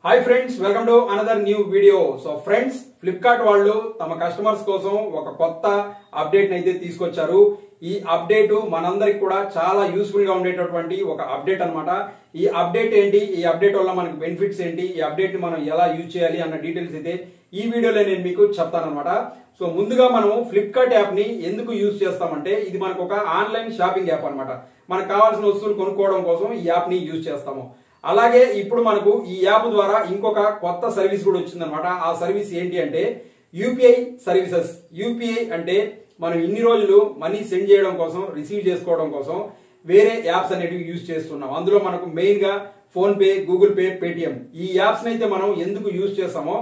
Hi friends, welcome to another new video. So friends, Flipkart వాళ్ళు తమ customers కోసం ఒక కొత్త అప్డేట్ అయితే తీసుకొచ్చారు. ఈ అప్డేట్ మనందరికి కూడా చాలా యూస్ఫుల్ గా ఉండేటటువంటి ఒక అప్డేట్ అన్నమాట. ఈ అప్డేట్ ఏంటి, ఈ అప్డేట్ వల్ల మనకు బెనిఫిట్స్ ఏంటి, ఈ అప్డేట్ ని మనం ఎలా యూజ్ చేయాలి అన్న డీటెయిల్స్ అయితే ఈ వీడియోలో నేను మీకు చెప్తానన్నమాట. సో ముందుగా మనం ఫ్లిప్కార్ట్ యాప్ ని ఎందుకు యూజ్ చేస్తామంటే, ఇది మనకు ఒక ఆన్లైన్ షాపింగ్ యాప్ అన్నమాట. మనకు కావాల్సిన వస్తువులు కొనుక్కోవడం కోసం ఈ యాప్ ని యూజ్ చేస్తాము. అలాగే ఇప్పుడు మనకు ఈ యాప్ ద్వారా ఇంకొక కొత్త సర్వీస్ కూడా వచ్చిందనమాట. ఆ సర్వీస్ ఏంటి అంటే యూపీఐ సర్వీసెస్. యూపీఐ అంటే మనం ఇన్ని రోజులు మనీ సెండ్ చేయడం కోసం, రిసీవ్ చేసుకోవడం కోసం వేరే యాప్స్ అనేటివి యూజ్ చేస్తున్నాం. అందులో మనకు మెయిన్ గా phone pay, Google pay, Paytm, ఈ యాప్స్ అయితే మనం ఎందుకు యూజ్ చేస్తామో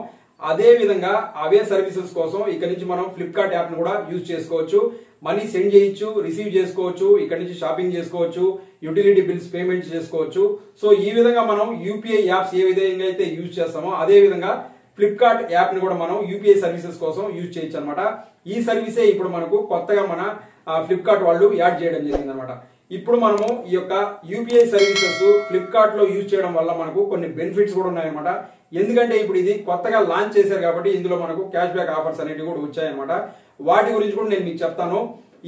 అదే విధంగా అవే సర్వీసెస్ కోసం ఇక్కడ నుంచి మనం ఫ్లిప్కార్ట్ యాప్ ను కూడా యూజ్ చేసుకోవచ్చు. మనీ సెండ్ చేయొచ్చు, రిసీవ్ చేసుకోవచ్చు, ఇక్కడ నుంచి షాపింగ్ చేసుకోవచ్చు, యూటిలిటీ బిల్స్ పేమెంట్స్ చేసుకోవచ్చు. సో ఈ విధంగా మనం యూపీఐ యాప్స్ ఏ విధంగా అయితే యూజ్ చేస్తామో అదే విధంగా ఫ్లిప్కార్ట్ యాప్ ని కూడా మనం యూపీఐ సర్వీసెస్ కోసం యూజ్ చేయొచ్చు అనమాట. ఈ సర్వీసే ఇప్పుడు మనకు కొత్తగా మన ఫ్లిప్కార్ట్ వాళ్ళు యాడ్ చేయడం జరిగింది అనమాట. ఇప్పుడు మనము ఈ యొక్క యూపీఐ సర్వీసెస్ ఫ్లిప్కార్ట్ లో యూజ్ చేయడం వల్ల మనకు కొన్ని బెనిఫిట్స్ కూడా ఉన్నాయన్నమాట. ఎందుకంటే ఇప్పుడు ఇది కొత్తగా లాంచ్ చేశారు కాబట్టి ఇందులో మనకు క్యాష్ బ్యాక్ ఆఫర్స్ అనేవి కూడా వచ్చాయన్నమాట. వాటి గురించి కూడా నేను మీకు చెప్తాను.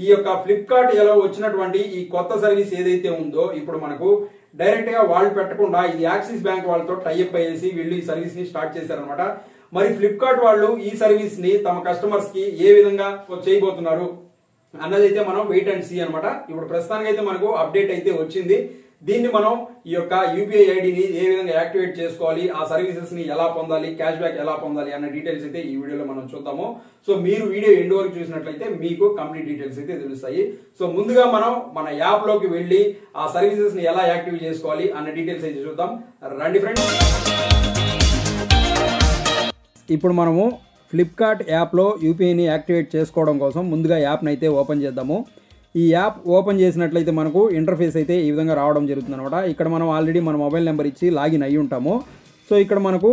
ఈ యొక్క ఫ్లిప్కార్ట్ ఎలా వచ్చినటువంటి ఈ కొత్త సర్వీస్ ఏదైతే ఉందో ఇప్పుడు మనకు డైరెక్ట్ గా వాళ్ళు పెట్టకుండా ఇది యాక్సిస్ బ్యాంక్ వాళ్ళతో టైఅప్ అయ్యేసి వీళ్ళు ఈ సర్వీస్ ని స్టార్ట్ చేశారనమాట. మరి ఫ్లిప్కార్ట్ వాళ్ళు ఈ సర్వీస్ ని తమ కస్టమర్స్ కి ఏ విధంగా చేయబోతున్నారు అన్నదైతే మనం వెయిట్ అండ్ సీ అనమాట. ఇప్పుడు ప్రస్తుతానికి అయితే మనకు అప్డేట్ అయితే వచ్చింది. దీన్ని మనం ఈ యొక్క యూపీఐ ఐడిని ఏ విధంగా యాక్టివేట్ చేసుకోవాలి, ఆ సర్వీసెస్ ని ఎలా పొందాలి, క్యాష్ బ్యాక్ ఎలా పొందాలి అన్న డీటెయిల్స్ అయితే ఈ వీడియోలో మనం చూద్దాము. సో మీరు వీడియో ఎండ్ వరకు చూసినట్లయితే మీకు కంప్లీట్ డీటెయిల్స్ అయితే తెలుస్తాయి. సో ముందుగా మనం మన యాప్ లోకి వెళ్లి ఆ సర్వీసెస్ ని ఎలా యాక్టివేట్ చేసుకోవాలి అన్న డీటెయిల్స్ అయితే చూద్దాం. రండి ఫ్రెండ్స్. ఇప్పుడు మనము ఫ్లిప్కార్ట్ యాప్లో యూపీఐని యాక్టివేట్ చేసుకోవడం కోసం ముందుగా యాప్ని అయితే ఓపెన్ చేద్దాము. ఈ యాప్ ఓపెన్ చేసినట్లయితే మనకు ఇంటర్ఫేస్ అయితే ఈ విధంగా రావడం జరుగుతుంది అనమాట. ఇక్కడ మనం ఆల్రెడీ మన మొబైల్ నెంబర్ ఇచ్చి లాగిన్ అయ్యి ఉంటాము. సో ఇక్కడ మనకు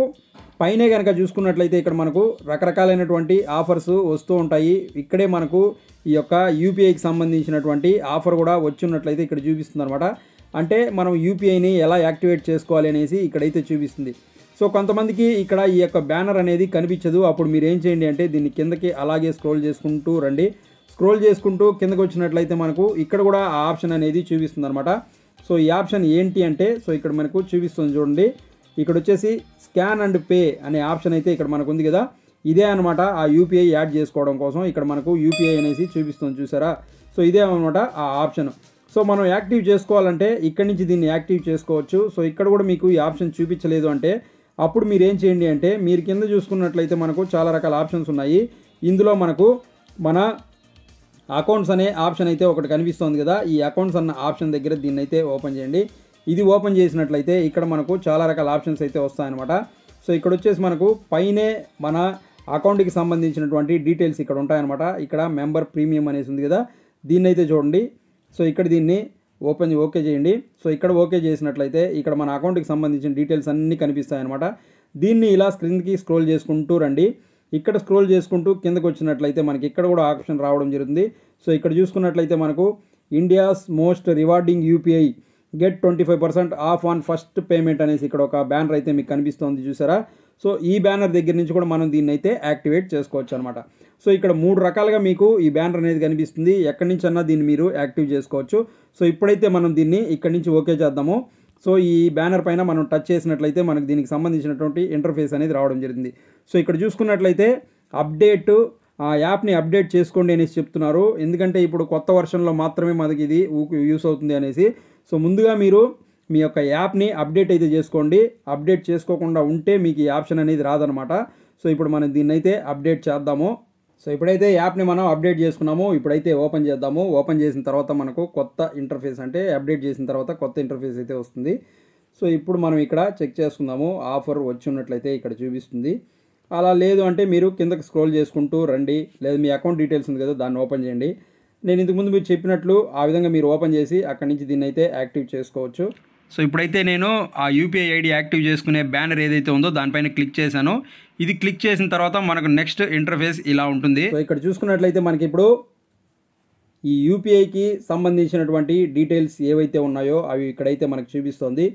పైనే కనుక చూసుకున్నట్లయితే ఇక్కడ మనకు రకరకాలైనటువంటి ఆఫర్స్ వస్తూ ఉంటాయి. ఇక్కడే మనకు ఈ యొక్క యూపీఐకి సంబంధించినటువంటి ఆఫర్ కూడా వచ్చినట్లయితే ఇక్కడ చూపిస్తుంది అనమాట. అంటే మనం యూపీఐని ఎలా యాక్టివేట్ చేసుకోవాలి అనేసి ఇక్కడైతే చూపిస్తుంది. సో కొంతమందికి ఇక్కడ ఈ యొక్క బ్యానర్ అనేది కనిపించదు. అప్పుడు మీరు ఏం చేయండి అంటే దీన్ని కిందకి అలాగే స్క్రోల్ చేసుకుంటూ రండి. స్క్రోల్ చేసుకుంటూ కిందకి వచ్చినట్లయితే మనకు ఇక్కడ కూడా ఆ ఆప్షన్ అనేది చూపిస్తుంది అనమాట. సో ఈ ఆప్షన్ ఏంటి అంటే సో ఇక్కడ మనకు చూపిస్తుంది చూడండి. ఇక్కడ వచ్చేసి స్కాన్ అండ్ పే అనే ఆప్షన్ అయితే ఇక్కడ మనకు ఉంది కదా, ఇదే అనమాట ఆ యూపీఐ యాడ్ చేసుకోవడం కోసం ఇక్కడ మనకు యూపీఐ అనేసి చూపిస్తుంది చూసారా. సో ఇదే అనమాట ఆ ఆప్షన్. సో మనం యాక్టివ్ చేసుకోవాలంటే ఇక్కడ నుంచి దీన్ని యాక్టివ్ చేసుకోవచ్చు. సో ఇక్కడ కూడా మీకు ఈ ఆప్షన్ చూపించలేదు అంటే అప్పుడు మీరు ఏం చేయండి అంటే మీరు కింద చూసుకున్నట్లయితే మనకు చాలా రకాల ఆప్షన్స్ ఉన్నాయి. ఇందులో మనకు మన అకౌంట్స్ అనే ఆప్షన్ అయితే ఒకటి కనిపిస్తుంది కదా, ఈ అకౌంట్స్ అన్న ఆప్షన్ దగ్గర దీన్ని అయితే ఓపెన్ చేయండి. ఇది ఓపెన్ చేసినట్లయితే ఇక్కడ మనకు చాలా రకాల ఆప్షన్స్ అయితే వస్తాయన్నమాట. సో ఇక్కడ వచ్చేసి మనకు పైనే మన అకౌంట్కి సంబంధించినటువంటి డీటెయిల్స్ ఇక్కడ ఉంటాయన్నమాట. ఇక్కడ మెంబర్ ప్రీమియం అనేసి ఉంది కదా, దీన్ని అయితే చూడండి. సో ఇక్కడ దీన్ని ఓకే చేయండి. సో ఇక్కడ ఓకే చేసినట్లయితే ఇక్కడ మన అకౌంట్కి సంబంధించిన డీటెయిల్స్ అన్నీ కనిపిస్తాయి అనమాట. దీన్ని ఇలా స్క్రీన్కి స్క్రోల్ చేసుకుంటూ రండి. ఇక్కడ స్క్రోల్ చేసుకుంటూ కిందకు వచ్చినట్లయితే మనకి ఇక్కడ కూడా ఆప్షన్ రావడం జరుగుతుంది. సో ఇక్కడ చూసుకున్నట్లయితే మనకు India's most rewarding UPI get 25% off on first payment అనేసి ఇక్కడ ఒక బ్యానర్ అయితే మీకు కనిపిస్తుంది చూసారా. సో ఈ బ్యానర్ దగ్గర నుంచి కూడా మనం దీన్ని అయితే యాక్టివేట్ చేసుకోవచ్చు అనమాట. సో ఇక్కడ 3 రకాలుగా మీకు ఈ బ్యానర్ అనేది కనిపిస్తుంది. ఎక్కడి నుంచి అన్నా దీన్ని మీరు యాక్టివ్ చేసుకోవచ్చు. సో ఇప్పుడైతే మనం దీన్ని ఇక్కడి నుంచి ఓకే చేద్దాము. సో ఈ బ్యానర్ పైన మనం టచ్ చేసినట్లయితే మనకు దీనికి సంబంధించినటువంటి ఇంటర్ఫేస్ అనేది రావడం జరిగింది. సో ఇక్కడ చూసుకున్నట్లయితే అప్డేట్ ఆ యాప్ని అప్డేట్ చేసుకోండి అనేసి చెప్తున్నారు. ఎందుకంటే ఇప్పుడు కొత్త వర్షన్లో మాత్రమే మనకి ఇది యూస్ అవుతుంది అనేసి. సో ముందుగా మీరు మీ యొక్క యాప్ని అప్డేట్ అయితే చేసుకోండి. అప్డేట్ చేసుకోకుండా ఉంటే మీకు ఈ ఆప్షన్ అనేది రాదనమాట. సో ఇప్పుడు మనం దీన్ని అయితే అప్డేట్ చేద్దాము. సో ఇప్పుడైతే యాప్ని మనం అప్డేట్ చేసుకున్నాము. ఇప్పుడైతే ఓపెన్ చేద్దాము. ఓపెన్ చేసిన తర్వాత మనకు కొత్త ఇంటర్ఫేస్ అంటే అప్డేట్ చేసిన తర్వాత కొత్త ఇంటర్ఫేస్ అయితే వస్తుంది. సో ఇప్పుడు మనం ఇక్కడ చెక్ చేసుకుందాము. ఆఫర్ వచ్చి ఉన్నట్లయితే ఇక్కడ చూపిస్తుంది. అలా లేదు అంటే మీరు కిందకి స్క్రోల్ చేసుకుంటూ రండి. లేదు మీ అకౌంట్ డీటెయిల్స్ ఉంది కదా, దాన్ని ఓపెన్ చేయండి. నేను ఇంతకుముందు మీరు చెప్పినట్లు ఆ విధంగా మీరు ఓపెన్ చేసి అక్కడి నుంచి దీన్ని అయితే యాక్టివ్ చేసుకోవచ్చు. సో ఇప్పుడైతే నేను ఆ యూపీఐ ఐడి యాక్టివ్ చేసుకునే బ్యానర్ ఏదైతే ఉందో దానిపైన క్లిక్ చేశాను. ఇది క్లిక్ చేసిన తర్వాత మనకు నెక్స్ట్ ఇంటర్ఫేస్ ఇలా ఉంటుంది. సో ఇక్కడ చూసుకున్నట్లయితే మనకి ఇప్పుడు ఈ యూపీఐకి సంబంధించినటువంటి డీటెయిల్స్ ఏవైతే ఉన్నాయో అవి ఇక్కడైతే మనకు చూపిస్తుంది.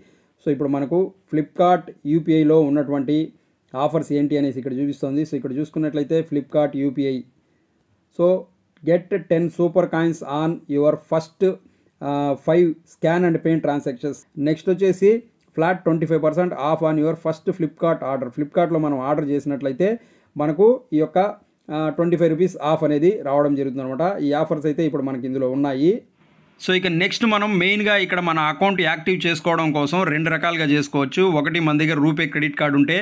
సో ఇప్పుడు మనకు ఫ్లిప్కార్ట్ యూపీఐలో ఉన్నటువంటి ఆఫర్స్ ఏంటి అనేసి ఇక్కడ చూపిస్తుంది. సో ఇక్కడ చూసుకున్నట్లయితే Flipkart UPI, so get 10 super coins on your first 5 scan and pay transactions. Next వచ్చేసి flat 25% off on your first Flipkart order. ఫ్లిప్కార్ట్లో మనం ఆర్డర్ చేసినట్లయితే మనకు ఈ యొక్క 25 రూపీస్ ఆఫ్ అనేది రావడం జరుగుతుంది అనమాట. ఈ ఆఫర్స్ అయితే ఇప్పుడు మనకి ఇందులో ఉన్నాయి. సో ఇక నెక్స్ట్ మనం మెయిన్గా ఇక్కడ మన అకౌంట్ యాక్టివ్ చేసుకోవడం కోసం 2 రకాలుగా చేసుకోవచ్చు. ఒకటి మన దగ్గర రూపే క్రెడిట్ కార్డు ఉంటే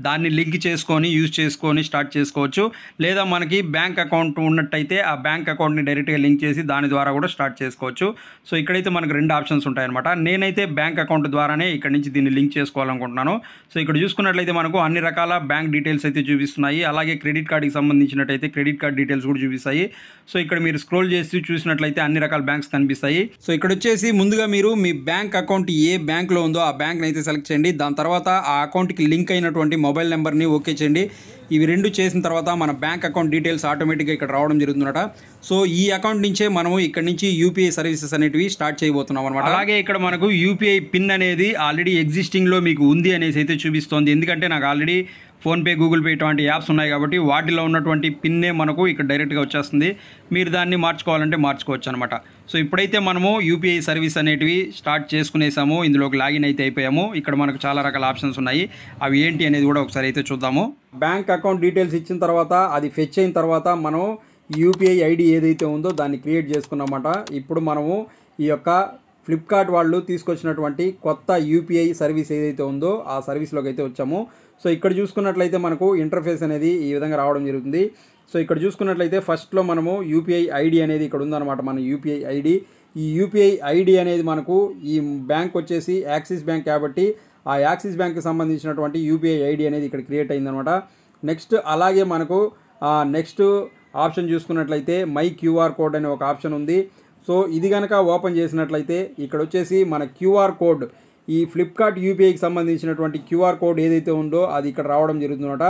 దాన్ని లింక్ చేసుకొని యూజ్ చేసుకొని స్టార్ట్ చేసుకోవచ్చు. లేదా మనకి బ్యాంక్ అకౌంట్ ఉన్నట్టయితే ఆ బ్యాంక్ అకౌంట్ని డైరెక్ట్గా లింక్ చేసి దాని ద్వారా కూడా స్టార్ట్ చేసుకోవచ్చు. సో ఇక్కడైతే మనకు 2 ఆప్షన్స్ ఉంటాయన్నమాట. నేనైతే బ్యాంక్ అకౌంట్ ద్వారానే ఇక్కడ నుంచి దీన్ని లింక్ చేసుకోవాలనుకుంటున్నాను. సో ఇక్కడ చూసుకున్నట్లయితే మనకు అన్ని రకాల బ్యాంక్ డీటెయిల్స్ అయితే చూపిస్తున్నాయి. అలాగే క్రెడిట్ కార్డుకి సంబంధించినట్టయితే క్రెడిట్ కార్డ్ డీటెయిల్స్ కూడా చూపిస్తాయి. సో ఇక్కడ మీరు స్క్రోల్ చేసి చూసినట్లయితే అన్ని రకాల బ్యాంక్స్ కనిపిస్తాయి. సో ఇక్కడ వచ్చేసి ముందుగా మీరు మీ బ్యాంక్ అకౌంట్ ఏ బ్యాంక్లో ఉందో ఆ బ్యాంక్ని అయితే సెలెక్ట్ చేయండి. దాని తర్వాత ఆ అకౌంట్కి లింక్ అయినటువంటి మొబైల్ నెంబర్ని ఓకే చేయండి. ఇవి 2 చేసిన తర్వాత మన బ్యాంక్ అకౌంట్ డీటెయిల్స్ ఆటోమేటిక్గా ఇక్కడ రావడం జరుగుతుందట. సో ఈ అకౌంట్ నుంచే మనము ఇక్కడ నుంచి యూపీఐ సర్వీసెస్ అనేటివి స్టార్ట్ చేయబోతున్నాం అనమాట. అలాగే ఇక్కడ మనకు యూపీఐ పిన్ అనేది ఆల్రెడీ ఎగ్జిస్టింగ్లో మీకు ఉంది అనేసి అయితే చూపిస్తోంది. ఎందుకంటే నాకు ఆల్రెడీ ఫోన్పే, గూగుల్ పే ఇటువంటి యాప్స్ ఉన్నాయి కాబట్టి వాటిలో ఉన్నటువంటి పిన్నే మనకు ఇక్కడ డైరెక్ట్గా వచ్చేస్తుంది. మీరు దాన్ని మార్చుకోవాలంటే మార్చుకోవచ్చు అనమాట. సో ఇప్పుడైతే మనము యూపీఐ సర్వీస్ అనేటివి స్టార్ట్ చేసుకునేసాము. ఇందులోకి లాగిన్ అయితే అయిపోయాము. ఇక్కడ మనకు చాలా రకాల ఆప్షన్స్ ఉన్నాయి. అవి ఏంటి అనేది కూడా ఒకసారి అయితే చూద్దాము. బ్యాంక్ అకౌంట్ డీటెయిల్స్ ఇచ్చిన తర్వాత అది ఫెచ్ అయిన తర్వాత మనం యూపీఐ ఐడి ఏదైతే ఉందో దాన్ని క్రియేట్ చేసుకున్నమాట. ఇప్పుడు మనము ఈ యొక్క ఫ్లిప్కార్ట్ వాళ్ళు తీసుకొచ్చినటువంటి కొత్త యూపీఐ సర్వీస్ ఏదైతే ఉందో ఆ సర్వీస్లోకి అయితే వచ్చాము. సో ఇక్కడ చూసుకున్నట్లయితే మనకు ఇంటర్ఫేస్ అనేది ఈ విధంగా రావడం జరుగుతుంది. సో ఇక్కడ చూసుకున్నట్లయితే ఫస్ట్లో మనము యూపీఐ ఐడి అనేది ఇక్కడ ఉందన్నమాట. మన యూపీఐ ఐడి, ఈ యూపీఐ ఐడి అనేది మనకు ఈ బ్యాంక్ వచ్చేసి యాక్సిస్ బ్యాంక్ కాబట్టి ఆ యాక్సిస్ బ్యాంక్కి సంబంధించినటువంటి యూపీఐ ఐడి అనేది ఇక్కడ క్రియేట్ అయిందనమాట. నెక్స్ట్ అలాగే మనకు నెక్స్ట్ ఆప్షన్ చూసుకున్నట్లయితే మై క్యూఆర్ కోడ్ అనే ఒక ఆప్షన్ ఉంది. సో ఇది కనుక ఓపెన్ చేసినట్లయితే ఇక్కడ వచ్చేసి మన క్యూఆర్ కోడ్, ఈ ఫ్లిప్కార్ట్ యూపీఐకి సంబంధించినటువంటి క్యూఆర్ కోడ్ ఏదైతే ఉందో అది ఇక్కడ రావడం జరుగుతుందన్నమాట.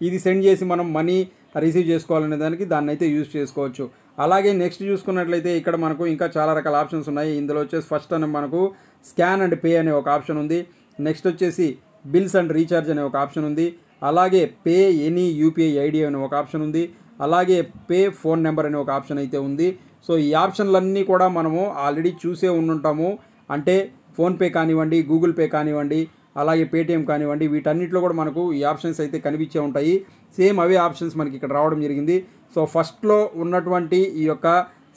ఇది సెండ్ చేసి మనం మనీ రిసీవ్ చేసుకోవాలనే దానికి దాన్ని అయితే యూజ్ చేసుకోవచ్చు. అలాగే నెక్స్ట్ చూసుకున్నట్లయితే ఇక్కడ మనకు ఇంకా చాలా రకాల ఆప్షన్స్ ఉన్నాయి. ఇందులో వచ్చేసి ఫస్ట్ అని మనకు స్కాన్ అండ్ పే అనే ఒక ఆప్షన్ ఉంది. నెక్స్ట్ వచ్చేసి బిల్స్ అండ్ రీఛార్జ్ అనే ఒక ఆప్షన్ ఉంది. అలాగే పే ఎనీ యూపీఐ ఐడి అనే ఒక ఆప్షన్ ఉంది. అలాగే పే ఫోన్ నెంబర్ అనే ఒక ఆప్షన్ అయితే ఉంది. సో ఈ ఆప్షన్లన్నీ కూడా మనము ఆల్రెడీ చూసే ఉండుంటాము. అంటే ఫోన్పే కానివ్వండి, గూగుల్ పే కానివ్వండి, అలాగే పేటిఎం కానివ్వండి, వీటన్నిటిలో కూడా మనకు ఈ ఆప్షన్స్ అయితే కనిపించే ఉంటాయి. సేమ్ అవే ఆప్షన్స్ మనకి ఇక్కడ రావడం జరిగింది. సో ఫస్ట్లో ఉన్నటువంటి ఈ యొక్క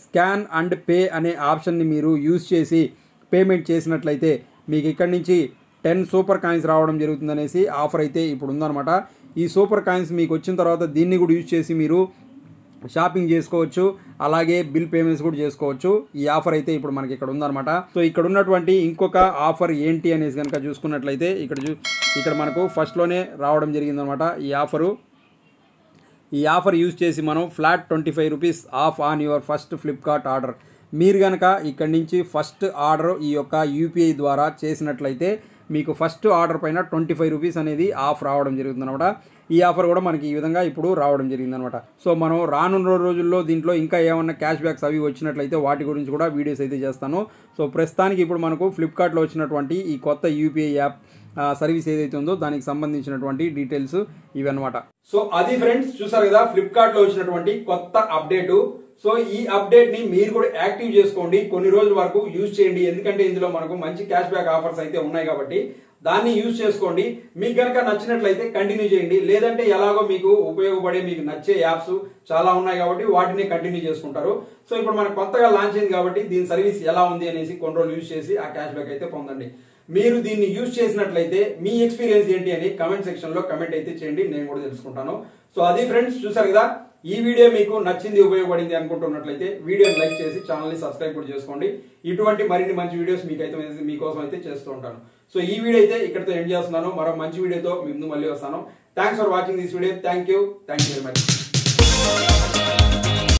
స్కాన్ అండ్ పే అనే ఆప్షన్ని మీరు యూజ్ చేసి పేమెంట్ చేసినట్లయితే మీకు ఇక్కడి నుంచి 10 సూపర్ కాయిన్స్ రావడం జరుగుతుందనేసి ఆఫర్ అయితే ఇప్పుడు ఉందన్నమాట. ఈ సూపర్ కాయిన్స్ మీకు వచ్చిన తర్వాత దీన్ని కూడా యూజ్ చేసి మీరు షాపింగ్ చేసుకోవచ్చు, అలాగే బిల్ పేమెంట్స్ కూడా చేసుకోవచ్చు. ఈ ఆఫర్ అయితే ఇప్పుడు మనకి ఇక్కడ ఉందన్నమాట. సో ఇక్కడ ఉన్నటువంటి ఇంకొక ఆఫర్ ఏంటి అనేసి కనుక చూసుకున్నట్లయితే ఇక్కడ మనకు ఫస్ట్లోనే రావడం జరిగిందనమాట. ఈ ఆఫర్ యూజ్ చేసి మనం flat 25 rupees of on your first Flipkart order. మీరు కనుక ఇక్కడి నుంచి ఫస్ట్ ఆర్డర్ ఈ యొక్క యూపీఐ ద్వారా చేసినట్లయితే మీకు ఫస్ట్ ఆర్డర్ పైన 25 రూపీస్ అనేది ఆఫ్ రావడం జరుగుతుందన్నమాట. ఈ ఆఫర్ కూడా మనకి ఈ విధంగా ఇప్పుడు రావడం జరిగిందనమాట. సో మనం రానున్న రోజుల్లో దీంట్లో ఇంకా ఏమన్నా క్యాష్ బ్యాక్స్ అవి వచ్చినట్లయితే వాటి గురించి కూడా వీడియోస్ అయితే చేస్తాను. సో ప్రస్తుతానికి ఇప్పుడు మనకు ఫ్లిప్కార్ట్లో వచ్చినటువంటి ఈ కొత్త యూపీఐ యాప్ సర్వీస్ ఏదైతే ఉందో దానికి సంబంధించినటువంటి డీటెయిల్స్ ఇవన్నమాట. సో అది ఫ్రెండ్స్, చూసారు కదా ఫ్లిప్కార్ట్లో వచ్చినటువంటి కొత్త అప్డేటు. సో ఈ అప్డేట్ ని మీరు కూడా యాక్టివ్ చేసుకోండి, కొన్ని రోజుల వరకు యూజ్ చేయండి. ఎందుకంటే ఇందులో మనకు మంచి క్యాష్ బ్యాక్ ఆఫర్స్ అయితే ఉన్నాయి కాబట్టి దాన్ని యూజ్ చేసుకోండి. మీకు కనుక నచ్చినట్లయితే కంటిన్యూ చేయండి. లేదంటే ఎలాగో మీకు ఉపయోగపడే మీకు నచ్చే యాప్స్ చాలా ఉన్నాయి కాబట్టి వాటిని కంటిన్యూ చేసుకుంటారు. సో ఇప్పుడు మనకు కొత్తగా లాంచ్ అయింది కాబట్టి దీని సర్వీస్ ఎలా ఉంది అనేసి కొన్ని రోజులు యూజ్ చేసి ఆ క్యాష్ బ్యాక్ అయితే పొందండి. మీరు దీన్ని యూజ్ చేసినట్లయితే మీ ఎక్స్పీరియన్స్ ఏంటి అని కమెంట్ సెక్షన్ లో కమెంట్ అయితే చేయండి, నేను కూడా తెలుసుకుంటాను. సో అది ఫ్రెండ్స్, చూసారు కదా ఈ వీడియో మీకు నచ్చింది, ఉపయోగపడింది అనుకుంటున్నట్లయితే వీడియోని లైక్ చేసి ఛానల్ ని సబ్స్క్రైబ్ కూడా చేసుకోండి. ఇటువంటి మరిన్ని మంచి వీడియోస్ మీకోసం అయితే చేస్తూ ఉంటాను. సో ఈ వీడియో అయితే ఇక్కడితో ఎండ్ చేస్తున్నాను. మరో మంచి వీడియోతో మీ ముందు మళ్ళీ వస్తాను. Thanks for watching this video. Thank you very much.